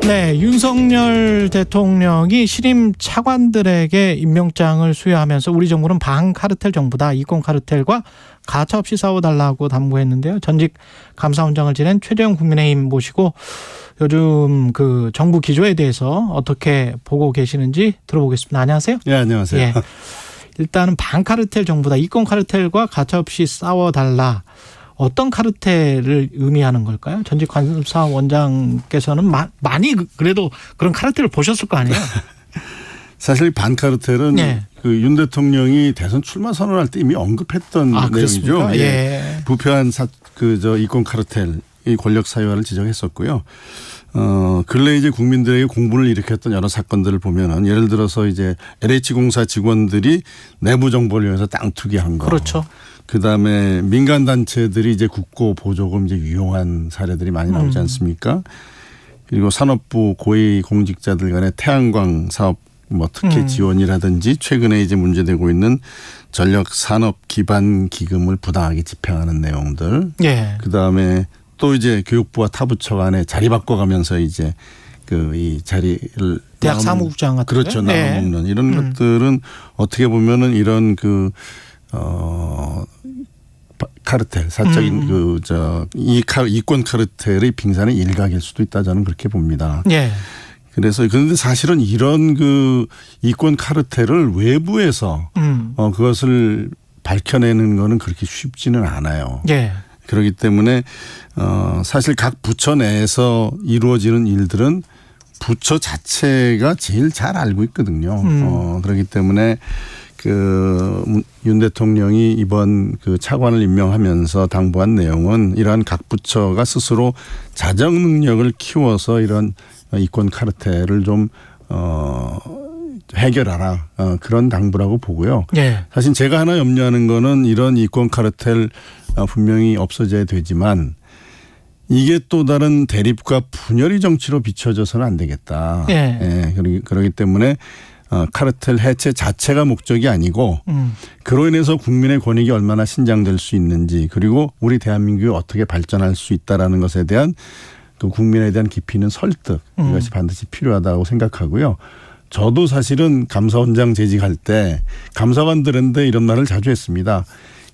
네, 윤석열 대통령이 신임 차관들에게 임명장을 수여하면서 우리 정부는 반카르텔 정부다. 이권 카르텔과 가차없이 싸워달라고 당부했는데요. 전직 감사원장을 지낸 최재형 국민의힘 모시고 요즘 그 정부 기조에 대해서 어떻게 보고 계시는지 들어보겠습니다. 안녕하세요. 네, 안녕하세요. 예. 일단은 반카르텔 정부다. 이권 카르텔과 가차없이 싸워달라. 어떤 카르텔을 의미하는 걸까요? 전직 감사원장께서는 많이 그래도 그런 카르텔을 보셨을 거 아니에요? 사실 반카르텔은 네. 그 윤 대통령이 대선 출마 선언할 때 이미 언급했던 내용이죠. 그렇습니까? 예. 부패한 이권 카르텔 이 권력 사유화를 지적했었고요. 근래 이제 국민들에게 공분을 일으켰던 여러 사건들을 보면은 예를 들어서 이제 LH공사 직원들이 내부 정보를 위해서 땅 투기한 거. 그렇죠. 그다음에 민간 단체들이 이제 국고 보조금 이제 유용한 사례들이 많이 나오지 않습니까? 그리고 산업부 고위 공직자들 간의 태양광 사업 뭐 특혜 지원이라든지 최근에 이제 문제되고 있는 전력 산업 기반 기금을 부당하게 집행하는 내용들. 예. 그다음에 또 이제 교육부와 타부처 간에 자리 바꿔가면서 이제 그 이 자리를 대학 사무국장 같은 그렇죠. 네. 나눠먹는 이런 것들은 어떻게 보면은 이런 카르텔 사적인 이권 카르텔의 빙산의 일각일 수도 있다 저는 그렇게 봅니다. 예. 그래서 그런데 사실은 이런 그 이권 카르텔을 외부에서 그것을 밝혀내는 거는 그렇게 쉽지는 않아요. 예. 그렇기 때문에 사실 각 부처 내에서 이루어지는 일들은 부처 자체가 제일 잘 알고 있거든요. 그렇기 때문에 윤 대통령이 이번 그 차관을 임명하면서 당부한 내용은 이러한 각 부처가 스스로 자정 능력을 키워서 이런 이권 카르텔을 좀 해결하라 그런 당부라고 보고요. 예. 사실 제가 하나 염려하는 거는 이런 이권 카르텔 분명히 없어져야 되지만 이게 또 다른 대립과 분열의 정치로 비춰져서는 안 되겠다. 예. 그렇기 때문에 카르텔 해체 자체가 목적이 아니고 그로 인해서 국민의 권익이 얼마나 신장될 수 있는지 그리고 우리 대한민국이 어떻게 발전할 수 있다라는 것에 대한 그 국민에 대한 깊이 있는 설득 이것이 반드시 필요하다고 생각하고요. 저도 사실은 감사원장 재직할 때 감사관들한테 이런 말을 자주 했습니다.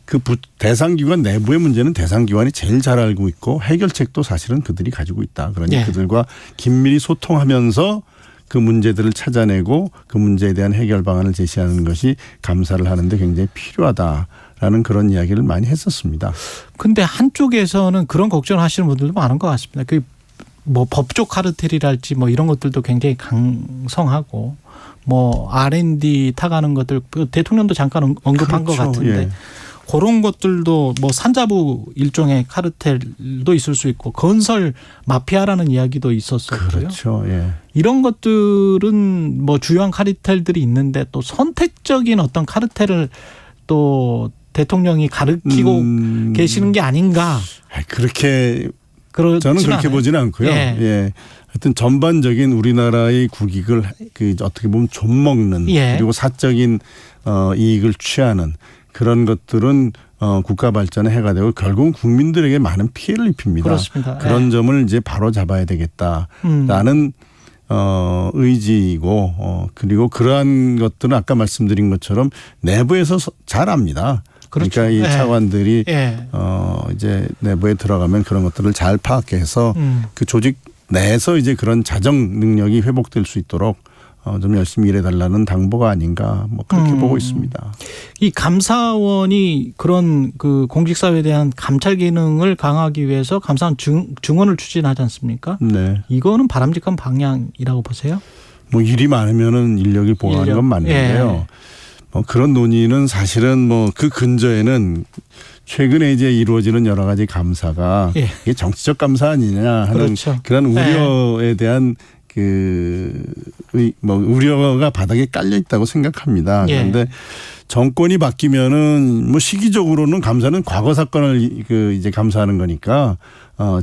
그 대상기관 내부의 문제는 대상기관이 제일 잘 알고 있고 해결책도 사실은 그들이 가지고 있다. 그러니 예. 그들과 긴밀히 소통하면서 그 문제들을 찾아내고 그 문제에 대한 해결 방안을 제시하는 것이 감사를 하는데 굉장히 필요하다라는 그런 이야기를 많이 했었습니다. 근데 한쪽에서는 그런 걱정을 하시는 분들도 많은 것 같습니다. 그 뭐 법조 카르텔이랄지 뭐 이런 것들도 굉장히 강성하고 뭐 R&D 타가는 것들 대통령도 잠깐 언급한 그렇죠. 것 같은데 예. 그런 것들도 뭐 산자부 일종의 카르텔도 있을 수 있고 건설 마피아라는 이야기도 있었었고요. 그렇죠. 예. 이런 것들은 뭐 주요한 카르텔들이 있는데 또 선택적인 어떤 카르텔을 또 대통령이 가르치고 계시는 게 아닌가. 그렇게 저는 그렇게 않아요. 보지는 않고요. 예. 예. 하여튼 전반적인 우리나라의 국익을 어떻게 보면 좀먹는 예. 그리고 사적인 이익을 취하는 그런 것들은 국가 발전에 해가 되고 결국은 국민들에게 많은 피해를 입힙니다. 그렇습니다. 그런 예. 점을 이제 바로 잡아야 되겠다라는 의지이고 그리고 그러한 것들은 아까 말씀드린 것처럼 내부에서 잘 압니다. 그렇죠. 그러니까 이 예. 차관들이 예. 이제 내부에 들어가면 그런 것들을 잘 파악해서 그 조직 내에서 이제 그런 자정 능력이 회복될 수 있도록 좀 열심히 일해달라는 당부가 아닌가 뭐 그렇게 보고 있습니다. 이 감사원이 그런 그 공직사회에 대한 감찰 기능을 강화하기 위해서 감사원 증원을 추진하지 않습니까? 네. 이거는 바람직한 방향이라고 보세요? 뭐 일이 많으면은 인력이 보강하는 건 맞는데요. 예. 뭐 그런 논의는 사실은 뭐 그 근저에는 최근에 이제 이루어지는 여러 가지 감사가 예. 이게 정치적 감사 아니냐 하는 그렇죠. 그런 우려에 대한 우려가 바닥에 깔려 있다고 생각합니다. 예. 그런데 정권이 바뀌면은 뭐 시기적으로는 감사는 과거 사건을 이제 감사하는 거니까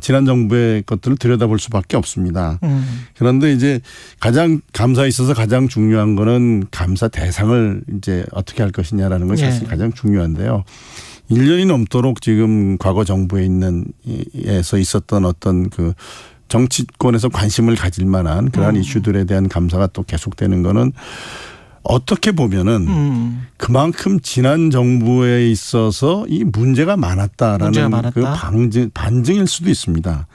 지난 정부의 것들을 들여다볼 수밖에 없습니다. 그런데 이제 가장 감사에 있어서 가장 중요한 거는 감사 대상을 이제 어떻게 할 것이냐라는 것이 사실 가장 중요한데요. 1년이 넘도록 지금 과거 정부에 있는 에서 있었던 어떤 정치권에서 관심을 가질 만한 그러한 이슈들에 대한 감사가 또 계속되는 거는 어떻게 보면은 그만큼 지난 정부에 있어서 이 문제가 많았다라는 그 반증일 수도 있습니다.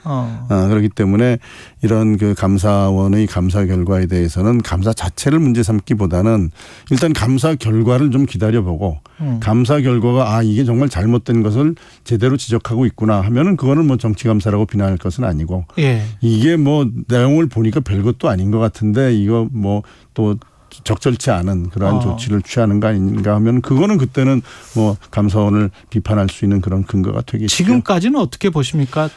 그렇기 때문에 이런 그 감사원의 감사 결과에 대해서는 감사 자체를 문제 삼기보다는 일단 감사 결과를 좀 기다려보고 감사 결과가 이게 정말 잘못된 것을 제대로 지적하고 있구나 하면은 그거는 뭐 정치 감사라고 비난할 것은 아니고 예. 이게 뭐 내용을 보니까 별것도 아닌 것 같은데 이거 뭐 또 적절치 않은 그러한 조치를 취하는 거 아닌가 하면 그거는 그때는 뭐 감사원을 비판할 수 있는 그런 근거가 되겠죠. 지금까지는 어떻게 보십니까?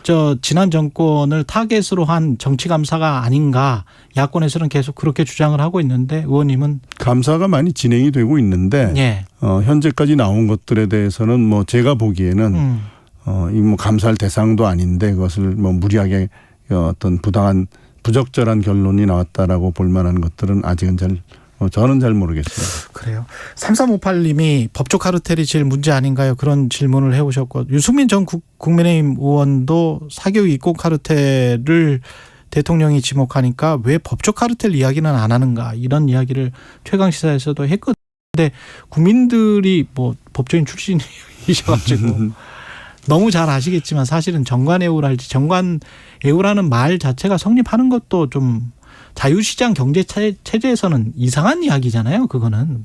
지난 정권을 타겟으로 한 정치 감사가 아닌가 야권에서는 계속 그렇게 주장을 하고 있는데 의원님은 감사가 많이 진행이 되고 있는데 예. 현재까지 나온 것들에 대해서는 뭐 제가 보기에는 이 뭐 감사할 대상도 아닌데 그것을 뭐 무리하게 어떤 부적절한 결론이 나왔다라고 볼 만한 것들은 아직은 저는 잘 모르겠습니다. 그래요. 3358님이 법조 카르텔이 제일 문제 아닌가요? 그런 질문을 해오셨고 유승민 전 국민의힘 의원도 사교육 이권 카르텔을 대통령이 지목하니까 왜 법조 카르텔 이야기는 안 하는가 이런 이야기를 최강시사에서도 했거든요. 국민들이 뭐 법조인 출신이셔가지고 너무 잘 아시겠지만 사실은 정관예우랄지 정관예우라는 말 자체가 성립하는 것도 좀 자유시장 경제 체제에서는 이상한 이야기잖아요. 그거는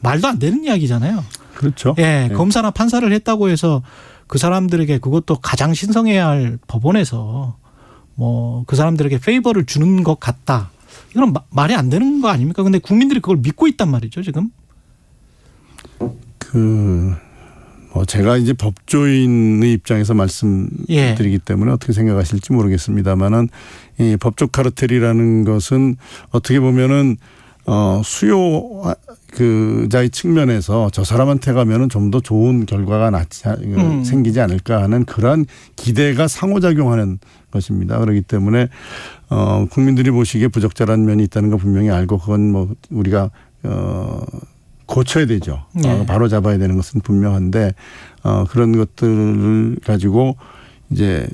말도 안 되는 이야기잖아요. 그렇죠. 예, 네. 검사나 판사를 했다고 해서 그 사람들에게 그것도 가장 신성해야 할 법원에서 뭐 그 사람들에게 페이버를 주는 것 같다. 이건 말이 안 되는 거 아닙니까? 근데 국민들이 그걸 믿고 있단 말이죠, 지금. 제가 이제 법조인의 입장에서 말씀드리기 때문에 어떻게 생각하실지 모르겠습니다만은 이 법조 카르텔이라는 것은 어떻게 보면은 수요자의 측면에서 저 사람한테 가면은 좀 더 좋은 결과가 생기지 않을까 하는 그러한 기대가 상호작용하는 것입니다. 그렇기 때문에 국민들이 보시기에 부적절한 면이 있다는 거 분명히 알고 그건 뭐 우리가 고쳐야 되죠. 네. 바로 잡아야 되는 것은 분명한데 그런 것들을 가지고 이제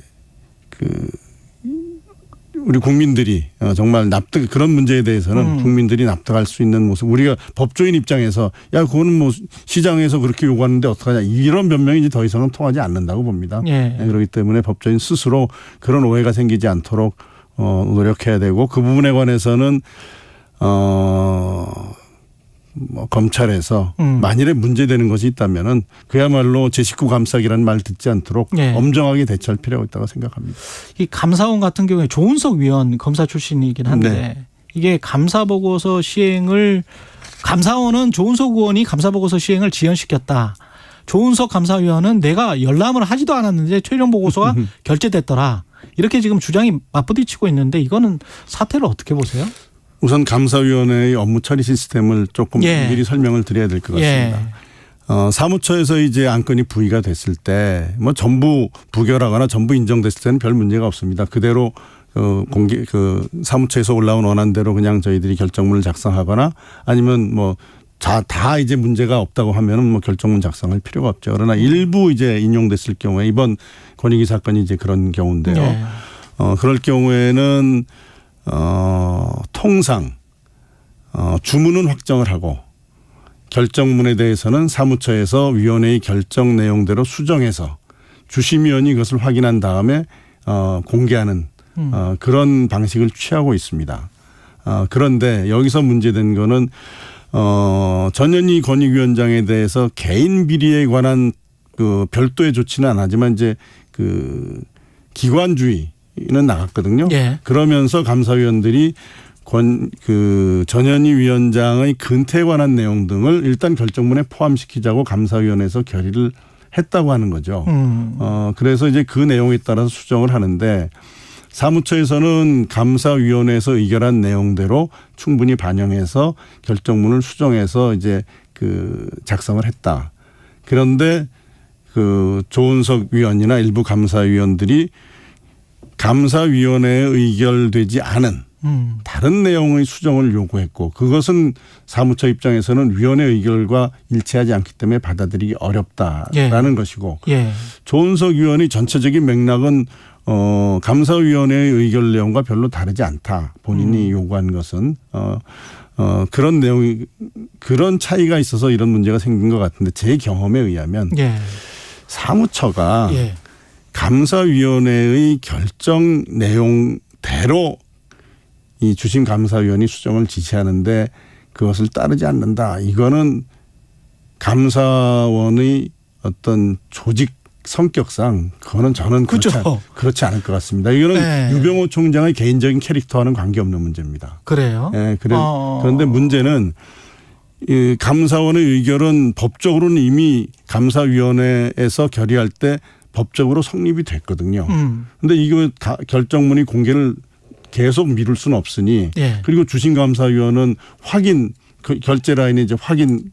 우리 국민들이 정말 그런 문제에 대해서는 국민들이 납득할 수 있는 모습. 우리가 법조인 입장에서 그거는 뭐 시장에서 그렇게 요구하는데 어떡하냐 이런 변명이 이제 더 이상은 통하지 않는다고 봅니다. 네. 그렇기 때문에 법조인 스스로 그런 오해가 생기지 않도록 노력해야 되고 그 부분에 관해서는 검찰에서 만일에 문제되는 것이 있다면은 그야말로 제 식구 감싸기라는 말 듣지 않도록 엄정하게 대처할 필요가 있다고 생각합니다. 이 감사원 같은 경우에 조은석 위원 검사 출신이긴 한데 이게 감사보고서 시행을 감사원은 조은석 의원이 감사보고서 시행을 지연시켰다. 조은석 감사위원은 내가 열람을 하지도 않았는데 최종 보고서가 결재됐더라. 이렇게 지금 주장이 맞부딪히고 있는데 이거는 사태를 어떻게 보세요? 우선 감사위원회의 업무 처리 시스템을 조금 미리 설명을 드려야 될 것 같습니다. 사무처에서 이제 안건이 부의가 됐을 때 뭐 전부 부결하거나 전부 인정됐을 때는 별 문제가 없습니다. 그대로 사무처에서 올라온 원안대로 그냥 저희들이 결정문을 작성하거나 아니면 뭐 다 이제 문제가 없다고 하면은 뭐 결정문 작성할 필요가 없죠. 그러나 일부 이제 인용됐을 경우에 이번 권익위 사건이 이제 그런 경우인데요. 그럴 경우에는 통상 주문은 확정을 하고 결정문에 대해서는 사무처에서 위원회의 결정 내용대로 수정해서 주심위원이 그것을 확인한 다음에 공개하는 그런 방식을 취하고 있습니다. 그런데 여기서 문제된 거는 전현희 권익위원장에 대해서 개인 비리에 관한 그 별도의 조치는 안 하지만 이제 그 기관주의는 나갔거든요. 그러면서 감사위원들이 전현희 위원장의 근태에 관한 내용 등을 일단 결정문에 포함시키자고 감사위원회에서 결의를 했다고 하는 거죠. 그래서 이제 그 내용에 따라서 수정을 하는데 사무처에서는 감사위원회에서 의결한 내용대로 충분히 반영해서 결정문을 수정해서 이제 작성을 했다. 그런데 조은석 위원이나 일부 감사위원들이 감사위원회에 의결되지 않은 다른 내용의 수정을 요구했고 그것은 사무처 입장에서는 위원회 의결과 일치하지 않기 때문에 받아들이기 어렵다라는 것이고 조은석 위원의 전체적인 맥락은 감사위원회의 의결 내용과 별로 다르지 않다. 본인이 요구한 것은 그런 내용이 그런 차이가 있어서 이런 문제가 생긴 것 같은데 제 경험에 의하면 예. 사무처가 예. 감사위원회의 결정 내용대로 이 주심 감사위원이 수정을 지시하는데 그것을 따르지 않는다. 이거는 감사원의 어떤 조직 성격상 그거는 저는 그렇지 않을 것 같습니다. 이거는 네. 유병호 총장의 개인적인 캐릭터와는 관계없는 문제입니다. 그래요? 네, 그런데 문제는 이 감사원의 의결은 법적으로는 이미 감사위원회에서 결의할 때 법적으로 성립이 됐거든요. 그런데 이거 결정문이 공개를 계속 미룰 수는 없으니 예. 그리고 주심감사위원은 확인 결제 라인에 이제 확인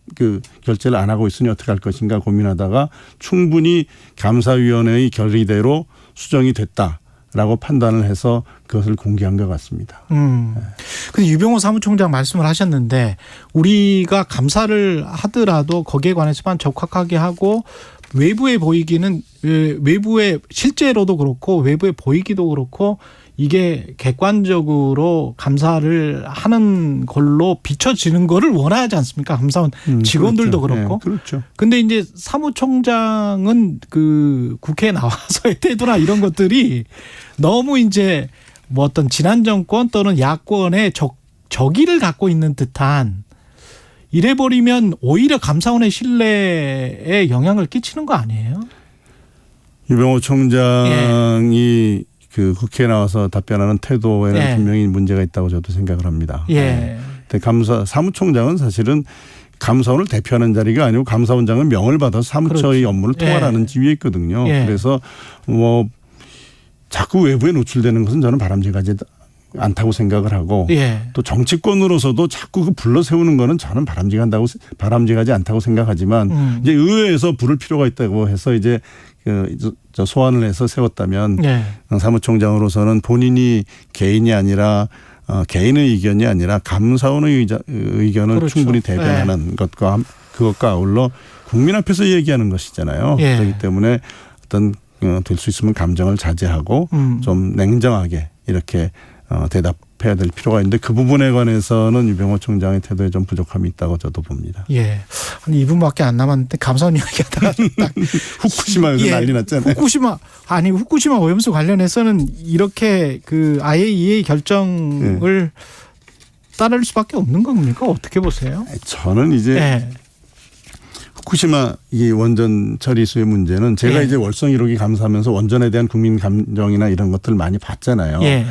결제를 안 하고 있으니 어떻게 할 것인가 고민하다가 충분히 감사위원회의 결의대로 수정이 됐다라고 판단을 해서 그것을 공개한 것 같습니다. 근데 유병호 사무총장 말씀을 하셨는데 우리가 감사를 하더라도 거기에 관해서만 적확하게 하고 외부에 보이기는 외부에 실제로도 그렇고 외부에 보이기도 그렇고 이게 객관적으로 감사를 하는 걸로 비춰지는 거를 원하지 않습니까? 감사원 직원들도 그렇죠. 그렇고. 네, 그렇죠. 근데 이제 사무총장은 그 국회에 나와서의 태도나 이런 것들이 너무 이제 뭐 어떤 지난 정권 또는 야권의 적의를 갖고 있는 듯한 이래 버리면 오히려 감사원의 신뢰에 영향을 끼치는 거 아니에요? 유병호 총장이 그 국회에 나와서 답변하는 태도에는 예. 분명히 문제가 있다고 저도 생각을 합니다. 예. 근데 사무총장은 사실은 감사원을 대표하는 자리가 아니고 감사원장은 명을 받아서 사무처의 그렇죠. 업무를 통할하는 지위에 있거든요. 예. 그래서 뭐 자꾸 외부에 노출되는 것은 저는 바람직하지 않다고 생각을 하고 예. 또 정치권으로서도 자꾸 그 불러 세우는 거는 저는 바람직하지 않다고 생각하지만 이제 의회에서 부를 필요가 있다고 해서 이제 저 소환을 해서 세웠다면 예. 사무총장으로서는 본인이 개인이 아니라 개인의 의견이 아니라 감사원의 의견을 그렇죠. 충분히 대변하는 그것과 아울러 국민 앞에서 얘기하는 것이잖아요. 예. 그렇기 때문에 어떤 될 수 있으면 감정을 자제하고 좀 냉정하게 이렇게 대답해야 될 필요가 있는데 그 부분에 관해서는 유병호 총장의 태도에 좀 부족함이 있다고 저도 봅니다. 예. 한 2분밖에 안 남았는데 감사원 이야기하다가 딱 후쿠시마에서 난리 났잖아요. 후쿠시마 오염수 관련해서는 이렇게 그 IAEA 결정을 따를 수밖에 없는 겁니까? 어떻게 보세요? 저는 이제 예. 후쿠시마 이 원전 처리수의 문제는 제가 예. 이제 월성 1호기 감사하면서 원전에 대한 국민 감정이나 이런 것들을 많이 봤잖아요. 예.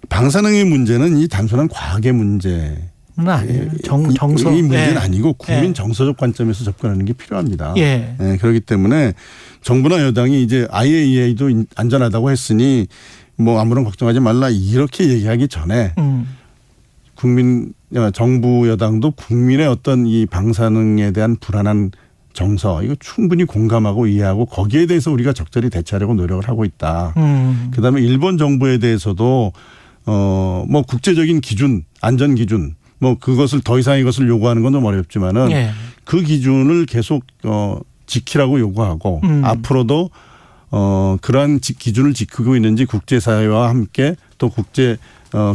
방사능의 문제는 이 단순한 과학의 문제. 아니에요. 정서. 이 문제는 예. 아니고 국민 정서적 관점에서 접근하는 게 필요합니다. 예. 그렇기 때문에 정부나 여당이 이제 IAEA도 안전하다고 했으니 뭐 아무런 걱정하지 말라 이렇게 얘기하기 전에 정부 여당도 국민의 어떤 이 방사능에 대한 불안한 정서 이거 충분히 공감하고 이해하고 거기에 대해서 우리가 적절히 대처하려고 노력을 하고 있다. 그다음에 일본 정부에 대해서도 뭐 국제적인 기준, 안전 기준 뭐 그것을 더 이상 이것을 요구하는 건 좀 어렵지만은 예. 그 기준을 계속 지키라고 요구하고 앞으로도 그러한 기준을 지키고 있는지 국제사회와 함께 또 국제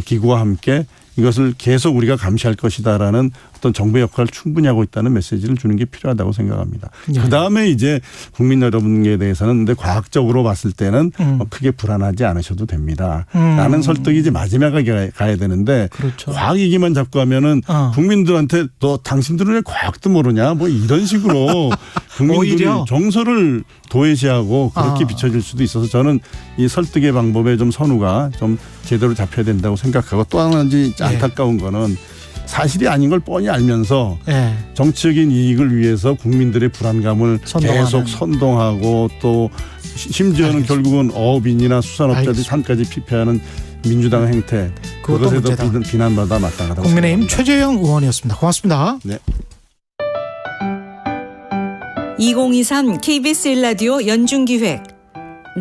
기구와 함께 이것을 계속 우리가 감시할 것이다라는 어떤 정부의 역할을 충분히 하고 있다는 메시지를 주는 게 필요하다고 생각합니다. 예. 그다음에 이제 국민 여러분에 대해서는 근데 과학적으로 봤을 때는 크게 불안하지 않으셔도 됩니다. 라는 설득이 이제 마지막에 가야 되는데 그렇죠. 과학 얘기만 자꾸 하면은 국민들한테 너 당신들은 왜 과학도 모르냐 뭐 이런 식으로 국민들이 오히려? 정서를 도외시하고 그렇게 비춰질 수도 있어서 저는 이 설득의 방법에 좀 선우가 좀 제대로 잡혀야 된다고 생각하고 또 하나 안타까운 거는 사실이 아닌 걸 뻔히 알면서 예. 정치적인 이익을 위해서 국민들의 불안감을 선동하는. 계속 선동하고 또 심지어는 결국은 어업인이나 수산업자들이 산까지 피폐하는 민주당 행태 그것도 그것에도 문제다. 비난받아 마땅하다고 국민의힘 생각합니다. 최재형 의원이었습니다. 고맙습니다. 네. 2023 KBS 1라디오 연중기획